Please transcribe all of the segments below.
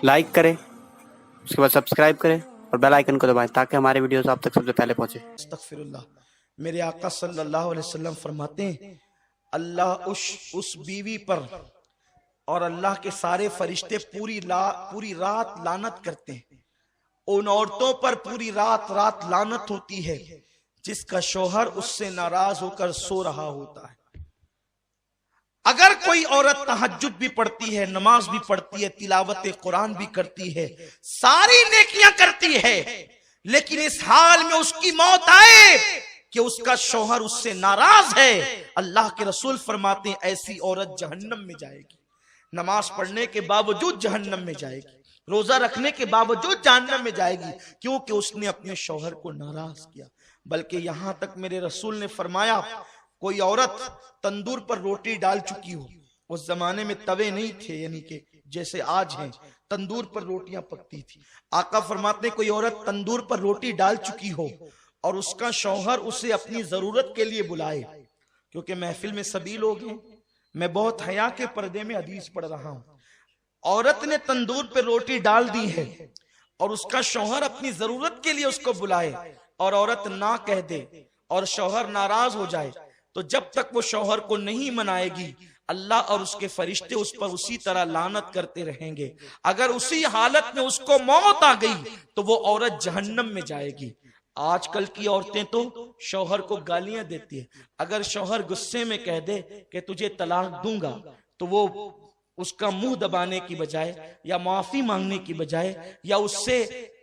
Like करें, उसके बाद सब्सक्राइब करें और बेल आइकन को दबाएं ताकि हमारे वीडियोस आप तक सबसे पहले पहुंचे। अस्तगफिरुल्लाह। मेरे आका सल्लल्लाहु अलैहि वसल्लम फरमाते हैं, अल्लाह उस बीवी पर और अल्लाह के सारे फरिश्ते पूरी रात लानत करते हैं। उन औरतों पर पूरी रात लानत होती है जिसका शौहर उससे नाराज होकर सो रहा होता है। अगर कोई औरत तहज्जुद भी पढ़ती है, नमाज भी पढ़ती है, तिलावत कुरान भी करती है, सारी नेकियां करती है, लेकिन इस हाल में उसकी मौत आए कि उसका शौहर उससे नाराज है, अल्लाह के रसूल फरमाते हैं ऐसी औरत जहन्नम में जाएगी। नमाज पढ़ने के बावजूद जहन्नम में जाएगी, रोजा रखने के बावजूद जहन्नम में जाएगी, क्योंकि उसने अपने शौहर को नाराज किया। बल्कि यहां तक मेरे रसूल ने फरमाया, कोई औरत तंदूर पर रोटी डाल चुकी हो, उस जमाने में तवे नहीं थे, यानी कि जैसे आज हैं, तंदूर पर रोटियां पकती थी। आका फरमाते कोई औरत तंदूर पर रोटी डाल चुकी हो और उसका शौहर उसे अपनी जरूरत के लिए बुलाए, क्योंकि महफिल में सभी लोग हैं, मैं बहुत हया के पर्दे में हदीस पढ़ रहा हूं। औरत ने तंदूर पे रोटी डाल दी है और उसका शौहर अपनी जरूरत के लिए उसको बुलाए और औरत ना कह दे और शौहर नाराज हो जाए, तो जब तक वो शौहर को नहीं मनाएगी, अल्लाह और उसके फरिश्ते उस पर उसी तरह लानत करते रहेंगे। अगर उसी हालत में उसको मौत आ गई तो वो औरत जहन्नम में जाएगी। आजकल की औरतें तो शौहर को गालियां देती है। अगर शौहर गुस्से में कह दे कि तुझे तलाक दूंगा, तो वो उसका मुंह दबाने की बजाय या माफी मांगने की बजाय या उससे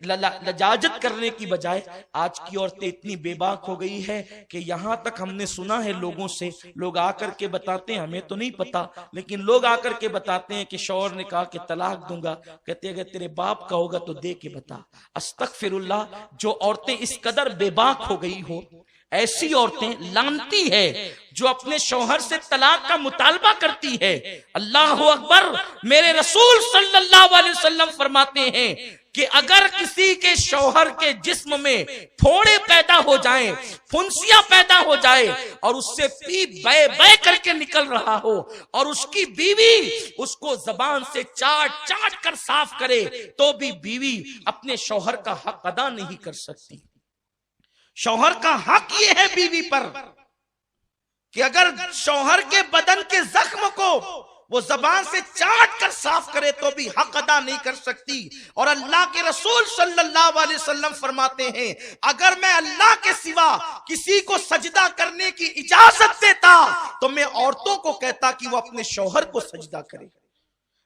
लजाजत करने की बजाय, आज की औरतें इतनी बेबाक हो गई है कि यहां तक हमने सुना है लोगों से, लोग आकर के बताते हैं, हमें तो नहीं पता, लेकिन लोग आकर के बताते हैं कि शौहर ने कहा कि तलाक दूंगा, कहते अगर तेरे बाप का होगा तो दे के बता। अस्तगफिरुल्लाह। जो औरतें इस कदर बेबाक हो गई हो, ऐसी औरतें लानती है जो अपने शौहर से तलाक का मुतालबा करती है। अल्लाह अकबर। मेरे रसूल सल्लल्लाहु अलैहि वसल्लम फरमाते हैं कि अगर किसी के शौहर के जिस्म में फोड़े पैदा हो जाएं, फुंसियां पैदा हो जाए और उससे पी बे बे करके निकल रहा हो और उसकी बीवी उसको जबान से चाट चाट कर साफ करे, तो भी बीवी अपने शौहर का हक अदा नहीं कर सकती। शौहर का हक ये है बीवी पर कि अगर शौहर के बदन के जख्म को वो जबान से चाट कर साफ करे तो भी हक अदा नहीं कर सकती। और अल्लाह के रसूल सल्लल्लाहु अलैहि वसल्लम फरमाते हैं, अगर मैं अल्लाह के सिवा किसी को सजदा करने की इजाजत देता तो मैं औरतों को कहता कि वो अपने शौहर को सजदा करे,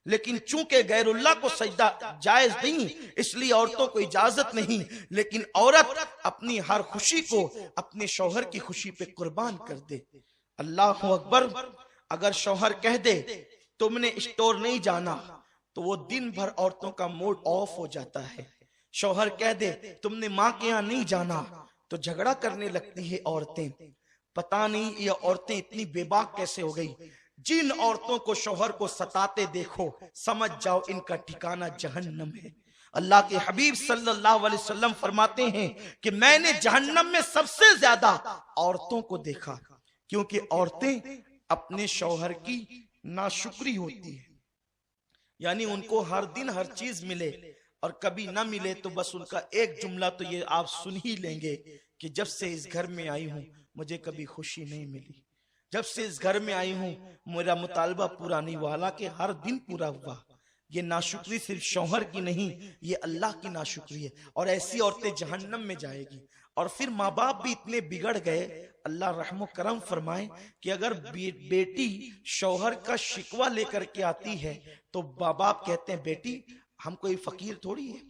लेकिन चूंकि गैरुल्लाह को सजदा जायज नहीं, इसलिए औरतों को इजाजत नहीं। लेकिन औरत अपनी हर खुशी को अपने शौहर की खुशी पे कुर्बान कर दे। अल्लाह अकबर। अगर शौहर कह दे तुमने स्टोर नहीं जाना, तो वो दिन भर औरतों का मूड ऑफ हो जाता है। शौहर कह दे तुमने माँ के यहाँ नहीं जाना, तो झगड़ा करने लगती है औरतें। पता नहीं ये औरतें इतनी बेबाक कैसे हो गई। जिन औरतों को शौहर को सताते देखो, समझ जाओ इनका ठिकाना जहन्नम है। अल्लाह के हबीब सल्लल्लाहु अलैहि वसल्लम फरमाते हैं कि मैंने जहन्नम में सबसे ज्यादा औरतों को देखा, क्योंकि औरतें अपने शौहर की नाशुक्री होती है, यानी उनको हर दिन हर चीज मिले और कभी ना मिले तो बस उनका एक जुमला तो ये आप सुन ही लेंगे कि जब से इस घर में आई हूं मुझे कभी खुशी नहीं मिली, जब से इस घर में आई हूं मेरा मुतालबा पूरा नहीं हुआ, हालांकि हर दिन पूरा हुआ। ये नाशुक्री सिर्फ शौहर की नहीं, ये अल्लाह की नाशुक्री है। और ऐसी औरतें जहन्नम में जाएगी। और फिर माँ बाप भी इतने बिगड़ गए, अल्लाह रहमो करम फरमाए, कि अगर बेटी शौहर का शिकवा लेकर के आती है तो माँ बाप कहते हैं बेटी हम कोई फकीर थोड़ी है,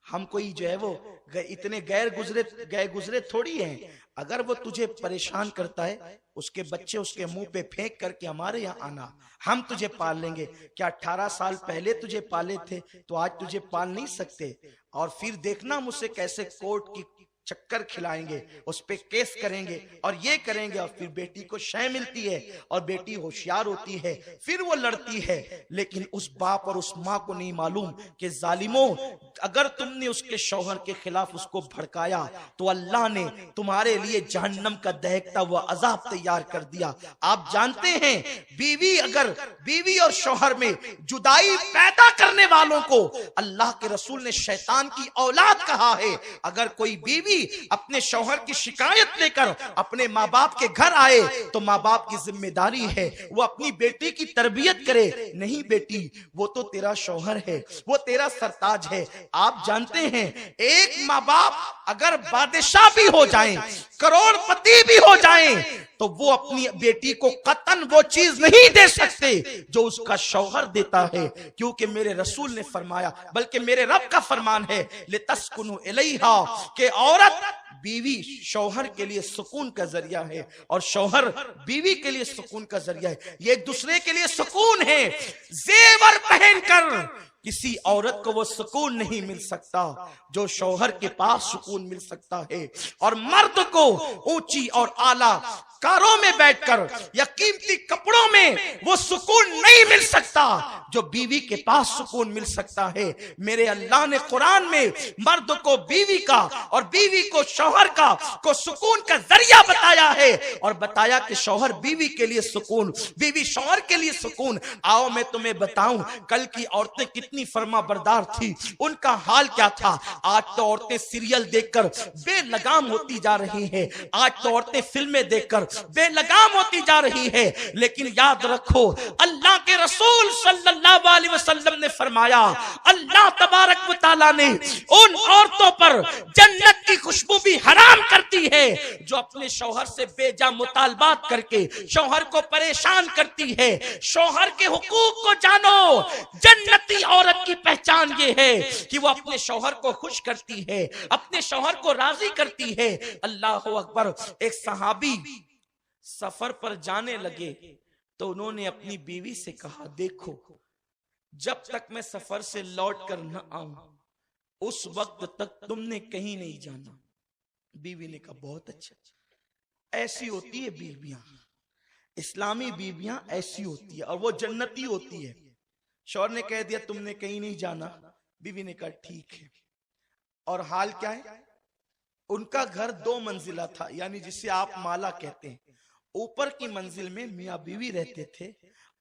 हम कोई जो है वो इतने गए गुजरे थोड़ी हैं। अगर वो तुझे परेशान करता है, उसके बच्चे उसके मुंह पे फेंक करके हमारे यहाँ आना, हम तुझे पाल लेंगे। क्या 18 साल पहले तुझे पाले थे तो आज तुझे पाल नहीं सकते? और फिर देखना मुझसे कैसे कोर्ट की चक्कर खिलाएंगे, उस पे केस करेंगे और ये करेंगे, और फिर बेटी को शय मिलती है और बेटी होशियार होती है, फिर वो लड़ती है। लेकिन उस बाप और उस माँ को नहीं मालूम कि जालिमों, अगर तुमने उसके शौहर के खिलाफ उसको भड़काया तो अल्लाह ने तुम्हारे लिए जहन्नम का दहकता हुआ अजाब तैयार कर दिया। आप जानते हैं, बीवी और शौहर में जुदाई पैदा करने वालों को अल्लाह के रसूल ने शैतान की औलाद कहा है। अगर कोई बीवी अपने शौहर की शिकायत लेकर अपने माँ बाप के घर आए तो माँ बाप की जिम्मेदारी है वो अपनी बेटी की तरबियत करे। नहीं बेटी, वो तो तेरा शौहर है, वो तेरा सरताज है। आप जानते हैं, एक माँ बाप अगर बादशाह भी हो जाएं, करोड़पति भी हो जाएं, तो वो अपनी बेटी को कतन वो चीज नहीं दे सकते जो उसका शौहर देता है, क्योंकि मेरे रसूल ने फरमाया, बल्कि मेरे रब का फरमान है, लितस्कुनु इलैहा, के औरत बीवी शौहर के लिए सुकून का जरिया है और शौहर बीवी के लिए सुकून का जरिया है। ये एक दूसरे के लिए सुकून है। जेवर पहनकर किसी औरत को वो सुकून नहीं मिल सकता जो शौहर के पास सुकून मिल सकता है, और मर्द को ऊंची और आला कारों में बैठकर या कीमती कपड़ों में वो सुकून नहीं मिल सकता जो बीवी के पास सुकून मिल सकता है। मेरे अल्लाह ने कुरान में मर्द को बीवी का और बीवी को शौहर का को सुकून का जरिया बताया है, और बताया कि शौहर बीवी के लिए सुकून, बीवी शौहर के लिए सुकून। आओ मैं तुम्हें बताऊं, कल की औरतें कितनी फर्मा बरदार थी, उनका हाल क्या था। आज तो औरतें सीरियल देखकर बेलगाम होती जा रही हैं, आज तो औरतें फिल्में देखकर बेलगाम होती जा रही है। लेकिन याद रखो, अल्लाह के रसूल सल्लल्लाहु अलैहि वसल्लम ने फरमाया, अल्लाह तबारक व तआला ने उन औरतों पर जन्नत की खुशबू भी हराम करती है जो अपने शौहर से बेजा मुतालबात करके शौहर को परेशान करती है। शौहर के हुकूक को जानो। जन्नती औरत की पहचान ये है कि वो अपने शौहर को खुश करती है, अपने शौहर को राजी करती है। अल्लाह अकबर। एक सहाबी सफर पर जाने लगे तो उन्होंने अपनी बीवी से कहा, देखो जब तक मैं सफर से लौट कर न आऊं उस वक्त तक तुमने कहीं नहीं जाना। बीवी ने कहा, बहुत अच्छा। ऐसी होती है बीवियां, इस्लामी बीवियां ऐसी होती है और वो जन्नती होती है। शौहर ने कह दिया तुमने कहीं नहीं जाना, बीवी ने कहा ठीक है। और हाल क्या है, उनका घर 2 मंजिला था, यानी जिसे आप माला कहते हैं। ऊपर की मंजिल में मियाँ बीवी रहते थे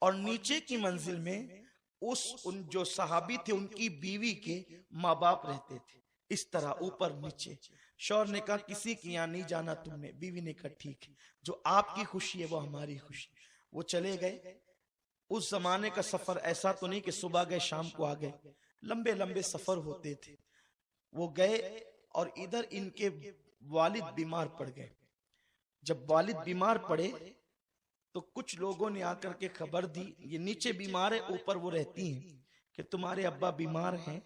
और नीचे की मंजिल में उन जो सहाबी थे उनकी बीवी के माँ बाप रहते थे। इस तरह ऊपर नीचे। शौहर ने कहा किसी के यहाँ नहीं जाना तुमने। बीवी ने कहा ठीक है, जो आपकी खुशी है वो हमारी खुशी। वो चले गए। उस जमाने का सफर ऐसा तो नहीं कि सुबह गए शाम को आ गए, लंबे लंबे सफर होते थे। वो गए और इधर इनके वालिद बीमार पड़ गए। जब वालिद बीमार पड़े तो कुछ लोगों ने आकर के खबर दी, ये नीचे बीमार है, ऊपर वो रहती हैं, कि तुम्हारे अब्बा बीमार हैं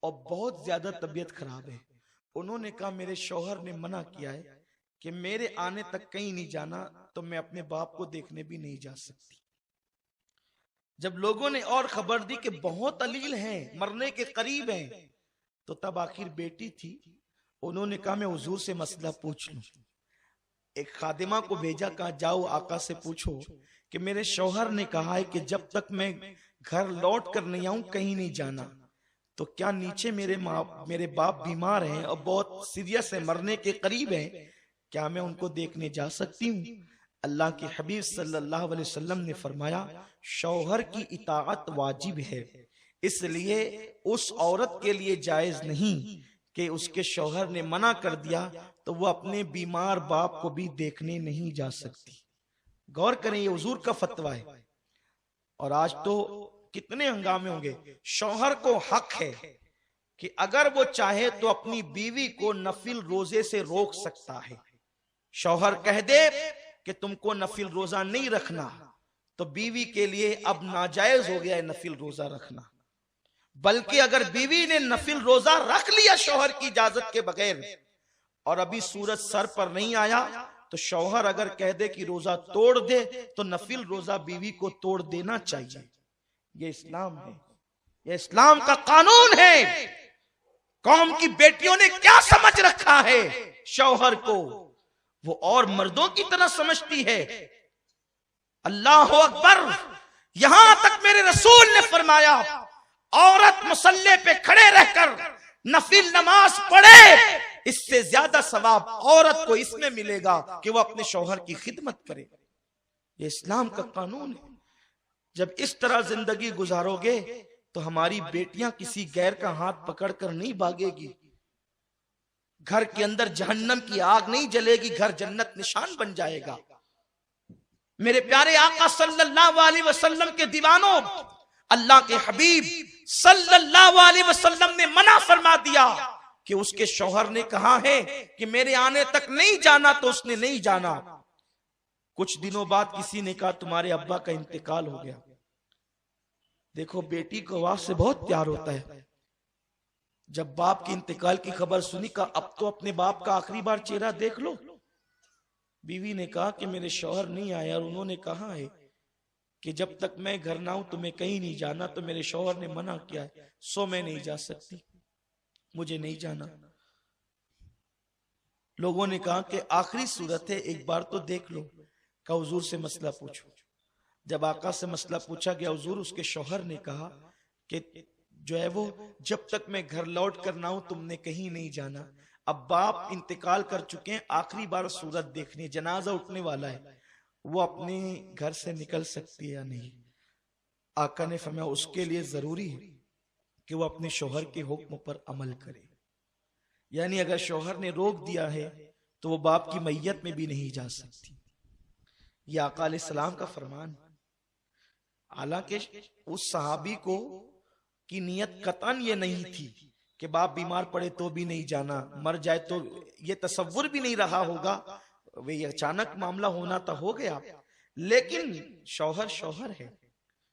और बहुत ज्यादा तबीयत खराब है। उन्होंने कहा मेरे शौहर ने मना किया है कि मेरे आने तक कहीं नहीं जाना, तो मैं अपने बाप को देखने भी नहीं जा सकती। जब लोगों ने और खबर दी कि बहुत अलील हैं, मरने के करीब हैं, तो तब आखिर बेटी थी, उन्होंने कहा मैं हुजूर से मसला पूछ लूं। एक खादिमा को भेजा, कहा जाओ आका से पूछो कि मेरे शौहर ने कहा है कि जब तक मैं घर लौट कर नहीं आऊं कहीं नहीं जाना, तो क्या नीचे मेरे बाप बीमार हैं और बहुत सीरियस है, मरने के करीब हैं, क्या मैं उनको देखने जा सकती हूँ? अल्लाह के हबीब सल्लल्लाहु अलैहि वसल्लम ने फरमाया शौहर की इताअत वाजिब है, इसलिए उस औरत के लिए जायज नहीं कि उसके शौहर ने मना कर दिया तो वो अपने बीमार बाप को भी देखने नहीं जा सकती। गौर करें, ये हुजूर का फतवा है। और आज तो कितने हंगामे होंगे। शौहर को हक है कि अगर वो चाहे तो अपनी बीवी को नफिल रोजे से रोक सकता है। शौहर कह दे कि तुमको नफिल रोजा नहीं रखना, तो बीवी के लिए अब नाजायज हो गया है नफिल रोजा रखना। बल्कि अगर बीवी ने नफिल रोजा रख लिया शौहर की इजाजत के बगैर और अभी सूरज सर पर नहीं आया, तो शौहर अगर कह दे कि रोजा तोड़ दे तो नफिल रोजा बीवी को तोड़ देना चाहिए। ये इस्लाम है, ये इस्लाम का कानून है। कौम की बेटियों ने क्या समझ रखा है, शौहर को वो और मर्दों की तरह समझती है। अल्लाह अकबर। यहां तक मेरे रसूल ने फरमाया, औरत मुसल्ले पे खड़े रहकर नफिल नमाज पढ़े, इससे ज्यादा सवाब औरत को इसमें मिलेगा कि वो अपने शौहर की खिदमत करे। ये इस्लाम का कानून है। जब इस तरह जिंदगी गुजारोगे तो हमारी बेटियां किसी गैर का हाथ पकड़कर नहीं भागेगी। घर के अंदर जहन्नम की आग नहीं जलेगी, घर जन्नत निशान बन जाएगा। मेरे प्यारे आका सल्लल्लाहु अलैहि वसल्लम के दीवानों, अल्लाह के हबीब सल्लल्लाहु अलैहि वसल्लम ने मना फरमा दिया कि उसके शौहर ने कहा है कि मेरे आने तक नहीं जाना, तो उसने नहीं जाना। कुछ दिनों बाद किसी ने कहा तुम्हारे अब्बा का इंतकाल हो गया। देखो, बेटी को आवाज से बहुत प्यार होता है। जब बाप के इंतकाल की खबर सुनी, का अब तो अपने बाप का आखिरी बार चेहरा देख लो। बीवी ने कहा कि मेरे शौहर नहीं आए और उन्होंने कहा है कि जब तक मैं घर ना हूं तुम्हें कहीं नहीं जाना, तो मेरे शौहर ने मना किया है, सो मैं नहीं जा सकती, मुझे नहीं जाना। लोगों ने कहा कि आखिरी सूरत है, एक बार तो देख लो। का हुजूर से मसला पूछो। जब आका से मसला पूछा गया, हुजूर उसके शौहर ने कहा कि जो है वो जब तक मैं घर लौट कर ना हूं तुमने कहीं नहीं जाना। अब बाप इंतकाल कर चुके हैं, आखिरी बार सूरत देखनी, जनाजा उठने वाला है, वो अपने घर से निकल सकती है या नहीं। आका ने फरमाया उसके लिए जरूरी है कि वो अपने शौहर के हुक्म पर अमल करे। यानी अगर शौहर ने रोक दिया है तो वो बाप की मैयत में भी नहीं जा सकती। ये आका अलैहिस्सलाम का फरमान। हालांकि उस सहाबी को की नियत कतन ये नहीं थी कि बाप बीमार पड़े तो भी नहीं जाना, मर जाए तो, ये तसव्वुर भी नहीं रहा होगा। वे अचानक मामला होना तो हो गया, लेकिन शौहर शौहर है।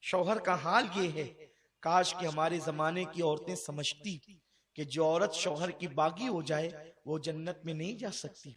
शौहर का हाल ये है, काश कि हमारे जमाने की औरतें समझती कि जो औरत शौहर की बागी हो जाए वो जन्नत में नहीं जा सकती,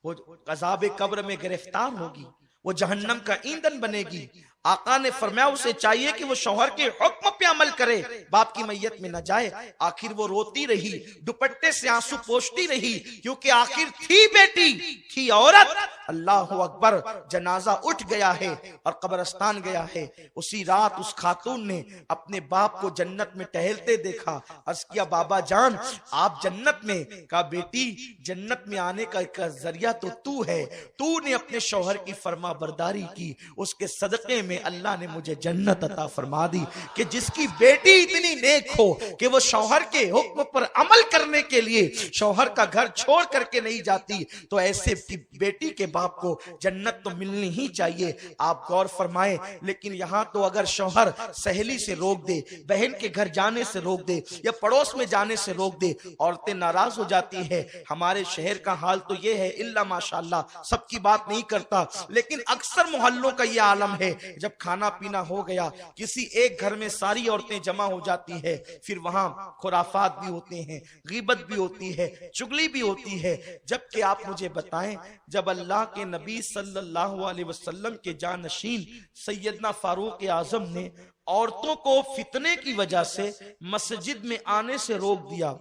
वो अज़ाब कब्र में गिरफ्तार होगी, वो जहन्नम का ईंधन बनेगी। आका ने फरमाया उसे चाहिए कि वो शौहर के हुक्म पे अमल करे, बाप की मैयत में न जाए। आखिर वो रोती रही, दुपट्टे से आंसू पोंछती रही, क्योंकि आखिर थी बेटी, थी औरत। अल्लाह अकबर। जनाजा उठ गया है और कब्रिस्तान गया है। उसी रात उस खातून ने अपने बाप को जन्नत में टहलते देखा। अर्ज किया बाबा जान आप जन्नत में? कहा बेटी जन्नत में आने का एक जरिया तो तू है, तूने अपने शौहर की फरमा बरदारी की, उसके सदक़े में अल्लाह ने मुझे जन्नत अता फरमा दी। कि जिसकी बेटी इतनी नेक हो कि वो शौहर के हुक्म पर अमल करने के लिए शौहर का घर छोड़ करके नहीं जाती, तो ऐसे बेटी के बाप को जन्नत तो मिलनी ही चाहिए। आप गौर फरमाएं। लेकिन यहाँ तो अगर शौहर सहेली से रोक दे, बहन के घर जाने से रोक दे या पड़ोस में जाने से रोक दे, औरतें नाराज हो जाती है। हमारे शहर का हाल तो ये है, इल्ला माशाल्लाह, सबकी बात नहीं करता, लेकिन अक्सर मोहल्लों का ये आलम है। जब खाना पीना हो गया, किसी एक घर में सारी औरतें जमा हो जाती है, फिर वहां खुराफात भी होते हैं, गीबत भी होती है, चुगली भी होती है। जबकि आप मुझे बताएं, जब अल्लाह के नबी सल्लल्लाहु अलैहि वसल्लम के जानशीन सैयदना फारूक आजम ने औरतों को फितने की वजह से मस्जिद में आने से रोक दिया,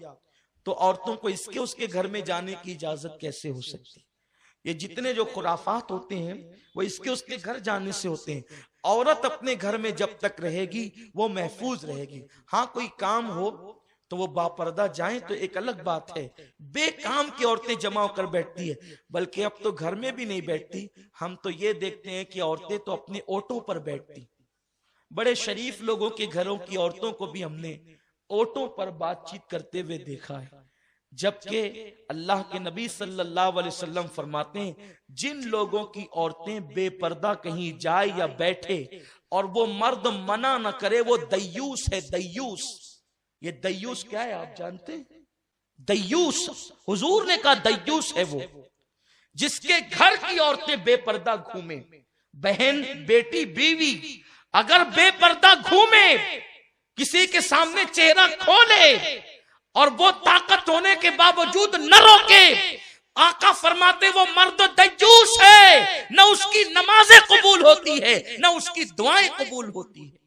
तो औरतों को इसके उसके घर में जाने की इजाजत कैसे हो सकती? ये जितने जो खुराफात होते हैं वो इसके उसके घर जाने से होते हैं। औरत अपने घर में जब तक रहेगी वो महफूज रहेगी। हाँ कोई काम हो तो वो बापर्दा जाए तो एक अलग बात है, बेकाम की औरतें जमा होकर बैठती है, बल्कि अब तो घर में भी नहीं बैठती। हम तो ये देखते हैं कि औरतें तो अपने ऑटो पर बैठती। बड़े शरीफ लोगों के घरों की औरतों को भी हमने ऑटो पर बातचीत करते हुए देखा है। जबकि अल्लाह के नबी सल्लल्लाहु अलैहि वसल्लम फरमाते हैं, जिन लोगों की औरतें बेपर्दा कहीं जाए या बैठे और वो मर्द मना न करे, वो दय्यूस है। दय्यूस, ये दय्यूस क्या है आप जानते हैं? दय्यूस, हुजूर ने कहा दय्यूस है वो जिसके घर की औरतें बेपर्दा घूमे। बहन, बेटी, बीवी अगर बेपर्दा घूमे, किसी के सामने चेहरा खोले और वो ताकत होने के बावजूद न रोके, आका फरमाते वो मर्द दय्यूस है। न उसकी नमाजें कबूल होती है, न उसकी दुआएं कबूल होती है।